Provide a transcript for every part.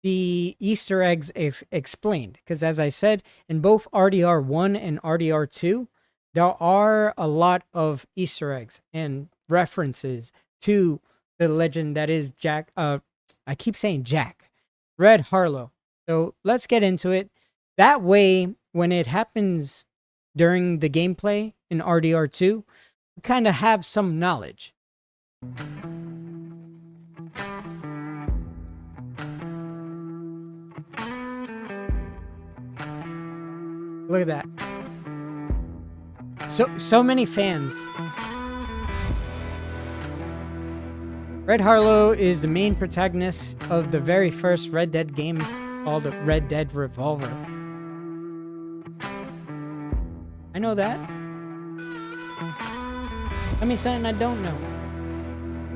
the Easter eggs explained. Because as I said, in both RDR1 and RDR2, there are a lot of Easter eggs and references to the legend that is Jack. I keep saying Jack, Red Harlow. So let's get into it. That way, when it happens during the gameplay in RDR2, we kind of have some knowledge. Look at that. So many fans. Red Harlow is the main protagonist of the very first Red Dead game called Red Dead Revolver. I know that. Tell me something I don't know.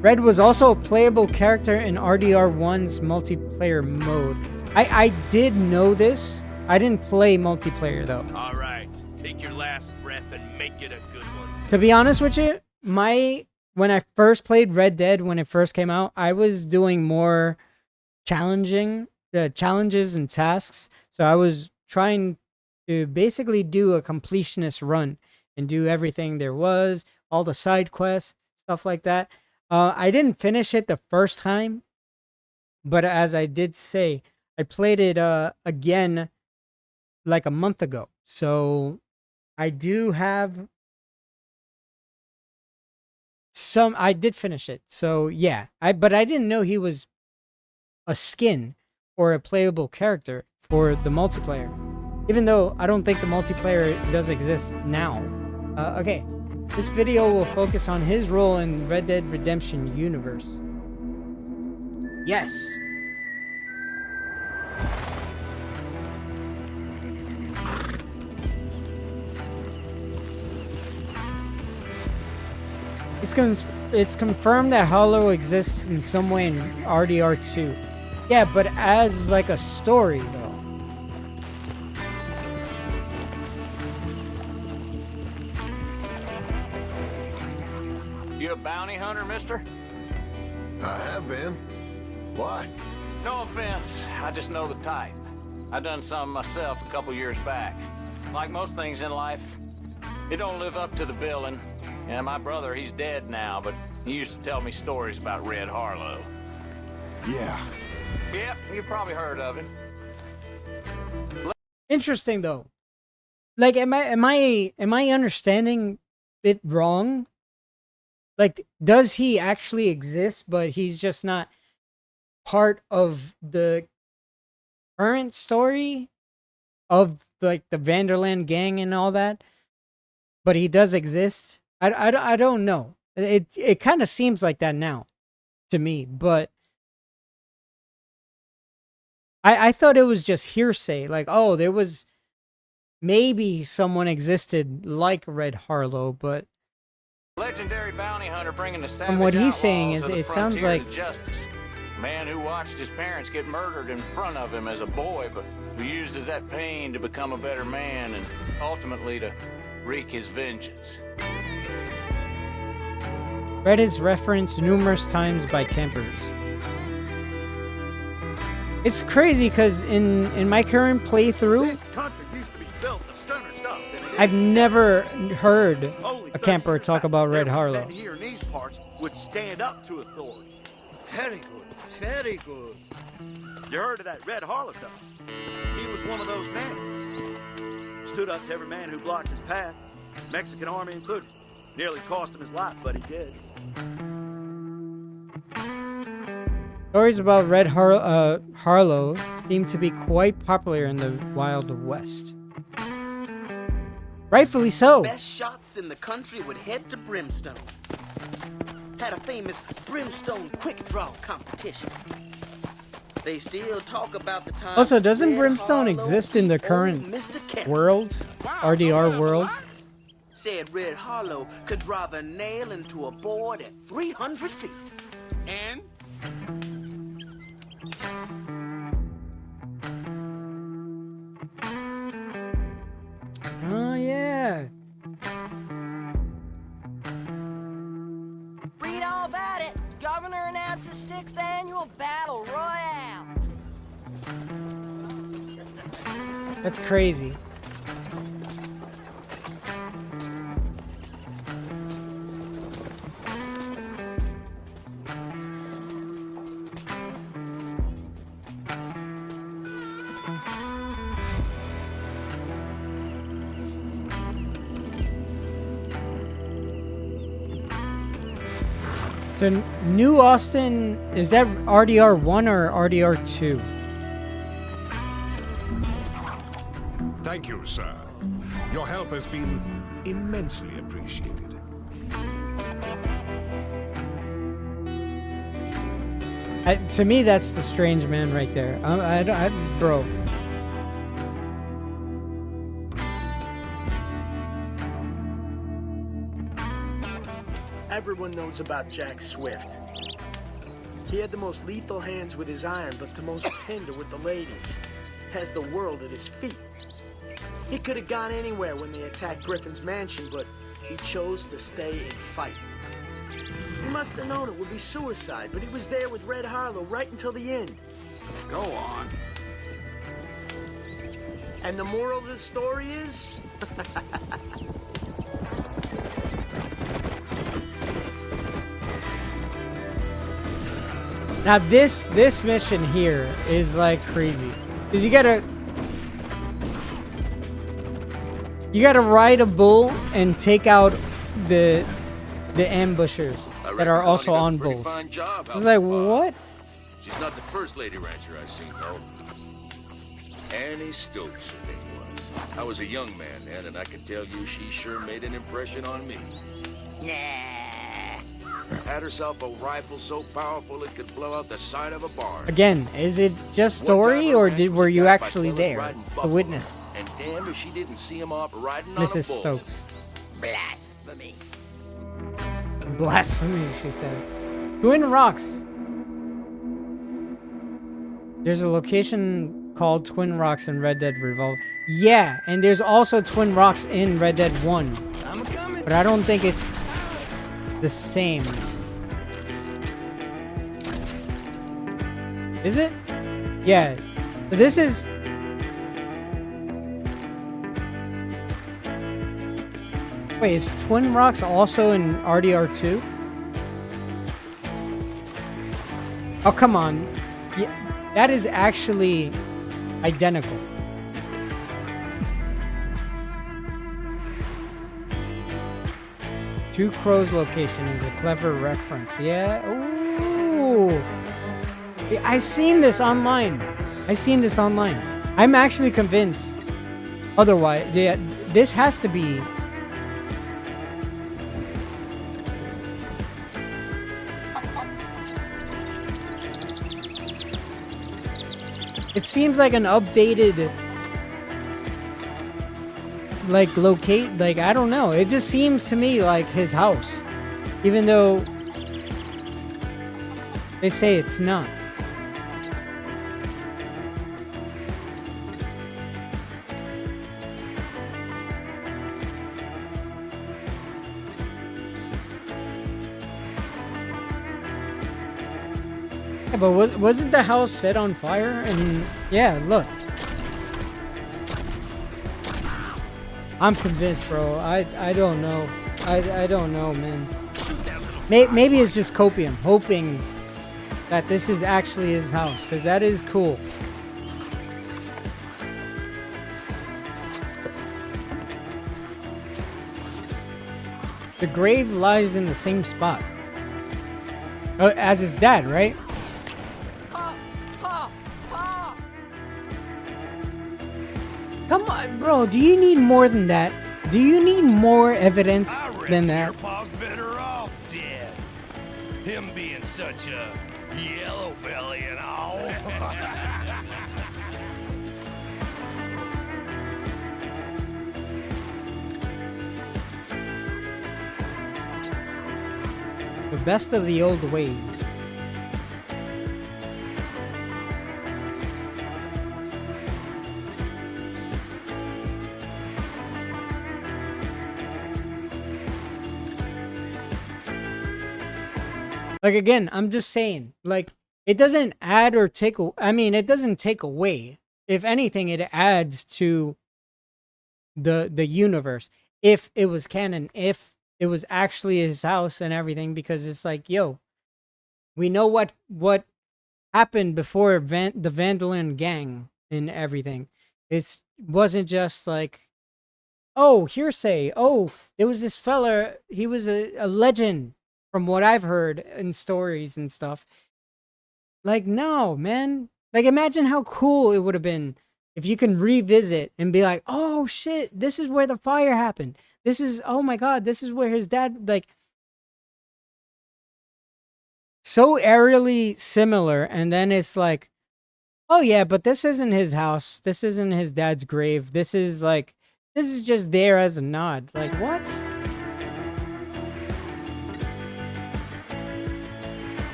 Red was also a playable character in RDR1's multiplayer mode. I did know this. I didn't play multiplayer though. All right, take your last breath and make it a good one. To be honest with you, when I first played Red Dead when it first came out, I was doing more challenges and tasks. So I was trying to basically do a completionist run and do everything there was, all the side quests, stuff like that. I didn't finish it the first time, but as I did say, I played it again like a month ago. So I do have I did finish it. So yeah, but I didn't know he was a skin or a playable character for the multiplayer. Even though I don't think the multiplayer does exist now. Okay, this video will focus on his role in Red Dead Redemption universe. Yes. It's confirmed that Harlow exists in some way in RDR2. Yeah, but as like a story though. You a bounty hunter, mister? I have been. Why? No offense, I just know the type. I done some myself a couple years back. Like most things in life, it don't live up to the billing. And my brother, he's dead now, but he used to tell me stories about Red Harlow. Yeah. Yep, you probably heard of him. Interesting though. Like, am I understanding it wrong? Like, does he actually exist, but he's just not part of the current story of like the Vanderland gang and all that? But he does exist. I don't know. It kind of seems like that now to me, but I thought it was just hearsay. Like, oh, there was maybe someone existed like Red Harlow, but Legendary bounty hunter bringing the savage from what he's saying, outlaws of the it sounds frontier like to justice. Man who watched his parents get murdered in front of him as a boy, but who uses that pain to become a better man and ultimately to wreak his vengeance. Red is referenced numerous times by campers. It's crazy because in my current playthrough, I've never heard a camper talk about Red Harlow. Here in these parts would stand up to authority. Very good, very good. You heard of that Red Harlow though? He was one of those men. Stood up to every man who blocked his path, Mexican army included. Nearly cost him his life, but he did. Stories about Red Harlow seem to be quite popular in the Wild West. Rightfully so. Best shots in the country would head to Brimstone. Had a famous Brimstone quick draw competition. They still talk about the time. Also, doesn't Red Brimstone Harlow exist in the beat current old Mr. Kemp. world? RDR world? Said Red Harlow could drive a nail into a board at 300 feet. And Oh yeah. Read all about it. Governor announces 6th annual battle royale. That's crazy. So New Austin, is that RDR 1 or RDR 2? Thank you, sir. Your help has been immensely appreciated. To me, that's the strange man right there. Bro. Everyone knows about Jack Swift. He had the most lethal hands with his iron, but the most tender with the ladies. Has the world at his feet. He could have gone anywhere when they attacked Griffin's mansion, but he chose to stay and fight. He must have known it would be suicide, but he was there with Red Harlow right until the end. Go on. And the moral of the story is... Now this mission here is like crazy. Cause you gotta ride a bull and take out the ambushers that are also on bulls. It's like, what? She's not the first lady rancher I've seen, though. Annie Stokes, her name was. I was a young man then, and I can tell you she sure made an impression on me. Had herself a rifle so powerful it could blow out the side of a barn. Again, is it just story, or were you actually there to witness? And damn if she didn't see him off riding Mrs. on a bull. Stokes. Blasphemy. Blasphemy, she says. Twin Rocks. There's a location called Twin Rocks in Red Dead Revolver. Yeah, and there's also Twin Rocks in Red Dead 1. I'm coming. But I don't think it's the same. Is it? Yeah. But this is... Wait, is Twin Rocks also in RDR2? Oh, come on. Yeah, that is actually identical. Two Crows location is a clever reference. Yeah. Ooh. I seen this online. I'm actually convinced. Otherwise, yeah, this has to be. It seems like an updated, like, locate, like, I don't know. It just seems to me like his house, even though they say it's not. Yeah, but wasn't the house set on fire? And yeah, look. I'm convinced, bro. I don't know. I don't know, man. Maybe it's just copium, hoping that this is actually his house, because that is cool. The grave lies in the same spot as his dad, right? Come on, bro. Do you need more than that? Do you need more evidence than that? Your pa's better off dead. Him being such a yellow belly and all. The best of the old ways. Like, again, I'm just saying, like, it doesn't add or take, I mean, it doesn't take away. if anything, it adds to the universe. If it was canon, if it was actually his house and everything, because it's like, yo, we know what happened before the Vandalin gang and everything. It wasn't just like, oh, hearsay. Oh, there was this fella. He was a legend from what I've heard in stories and stuff. Like, no, man. Like, imagine how cool it would have been if you can revisit and be like, oh, shit, this is where the fire happened. This is, oh my God, this is where his dad, like, so aerially similar. And then it's like, oh yeah, but this isn't his house. This isn't his dad's grave. This is like, this is just there as a nod. Like, what?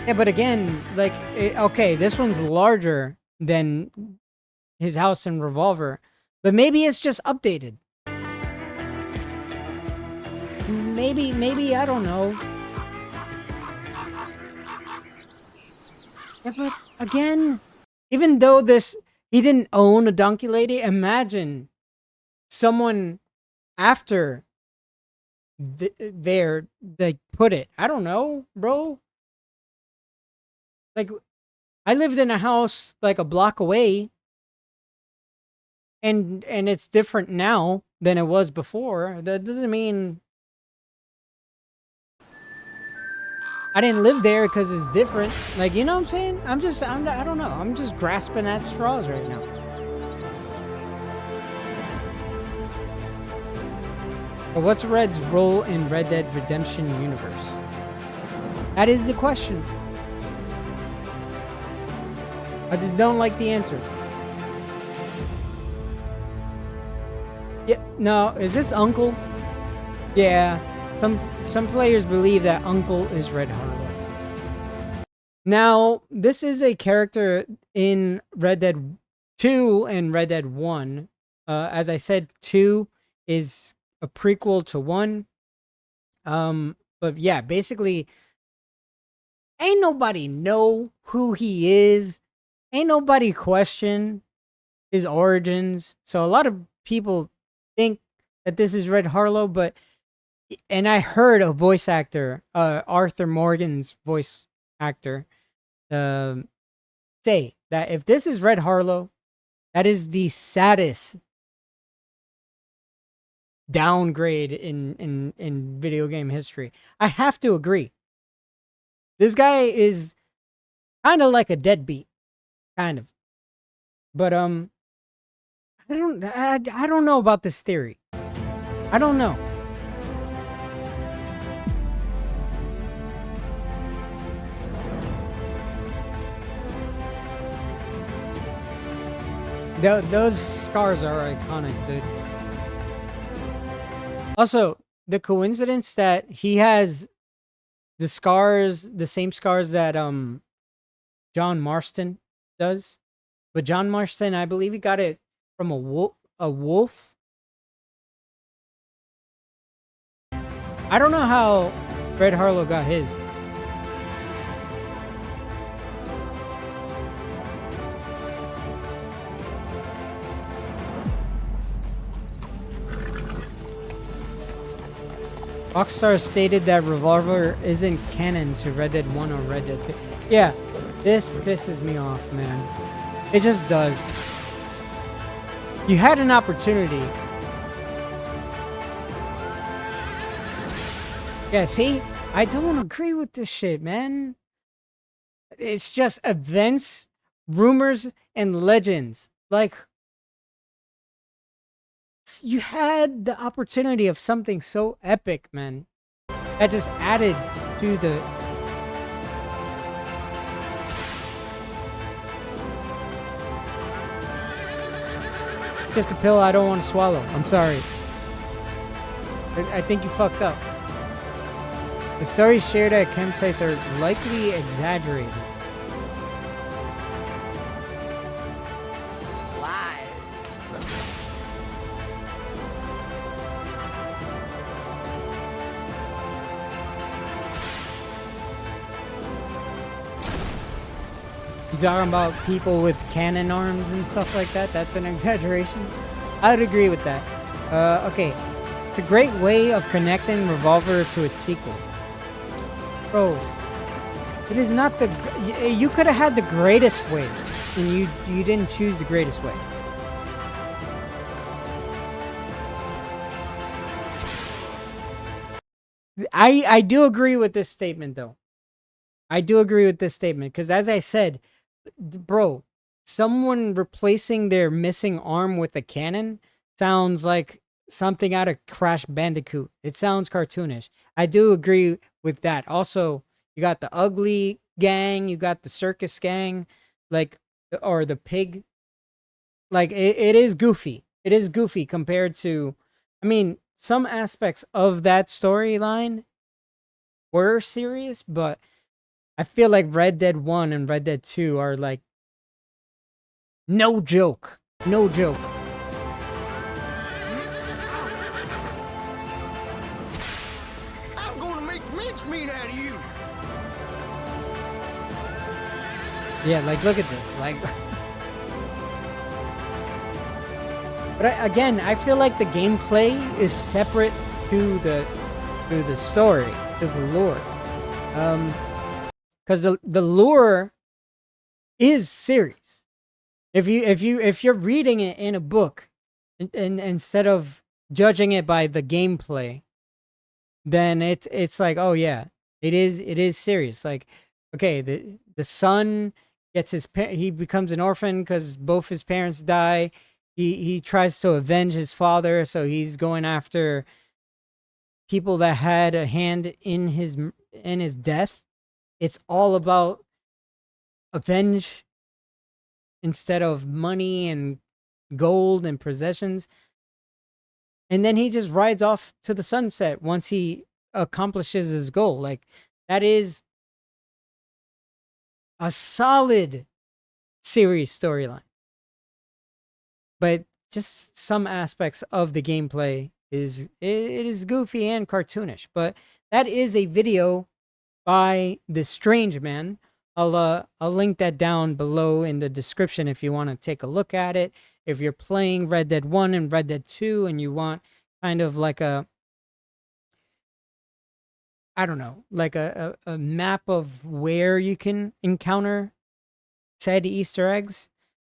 Yeah, but again, like, okay, this one's larger than his house and Revolver, but maybe it's just updated. Maybe, I don't know. Yeah, but again, even though he didn't own a donkey lady, imagine someone after they put it. I don't know, bro. Like, I lived in a house like a block away, and it's different now than it was before. That doesn't mean I didn't live there because it's different. Like, you know what I'm saying? I don't know. I'm just grasping at straws right now. But what's Red's role in Red Dead Redemption universe? That is the question. I just don't like the answer. Yeah, no, is this Uncle? Yeah, some players believe that Uncle is Red Harlow. Now, this is a character in Red Dead 2 and Red Dead 1. As I said, 2 is a prequel to 1. But yeah, basically, ain't nobody know who he is. Ain't nobody question his origins. So a lot of people think that this is Red Harlow, and I heard a voice actor, Arthur Morgan's voice actor, say that if this is Red Harlow, that is the saddest downgrade in video game history. I have to agree. This guy is kind of like a deadbeat. Kind of. But I don't know about this theory. I don't know. Those scars are iconic, dude. Also, the coincidence that he has the scars, the same scars that John Marston does, but John Marston, I believe he got it from a wolf. I don't know how Red Harlow got his. Rockstar stated that Revolver isn't canon to Red Dead 1 or Red Dead 2. Yeah, this pisses me off, man. It just does. You had an opportunity. Yeah, see? I don't agree with this shit, man. It's just events, rumors, and legends. Like, you had the opportunity of something so epic, man. That just added to the... Just a pill I don't want to swallow. I'm sorry. I think you fucked up. The stories shared at campsites are likely exaggerated. You talking about people with cannon arms and stuff like that? That's an exaggeration. I would agree with that. Okay. It's a great way of connecting Revolver to its sequels. Bro, it is not the... You could have had the greatest way, and you didn't choose the greatest way. I do agree with this statement, though. I do agree with this statement, because as I said, bro, someone replacing their missing arm with a cannon sounds like something out of Crash Bandicoot. It sounds cartoonish. I do agree with that. Also, you got the ugly gang, you got the circus gang, like, or the pig. Like, it is goofy. It is goofy compared to, I mean, some aspects of that storyline were serious, but I feel like Red Dead 1 and Red Dead 2 are like, no joke. No joke. I'm gonna make mincemeat out of you. Yeah, like, look at this. Like, but again, I feel like the gameplay is separate to the story, to the lore. Because the lore is serious. If you're reading it in a book, and instead of judging it by the gameplay, then it's like, oh yeah, it is serious. Like, okay, the son gets he becomes an orphan because both his parents die. He tries to avenge his father, so he's going after people that had a hand in his death. It's all about avenge instead of money and gold and possessions. And then he just rides off to the sunset once he accomplishes his goal. Like, that is a solid series storyline. But just some aspects of the gameplay it is goofy and cartoonish. But that is a video by the Strange Man. I'll link that down below in the description if you want to take a look at it. If you're playing Red Dead 1 and Red Dead 2 and you want kind of like a, I don't know, like a map of where you can encounter said Easter eggs.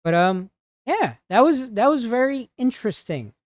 But yeah, that was very interesting.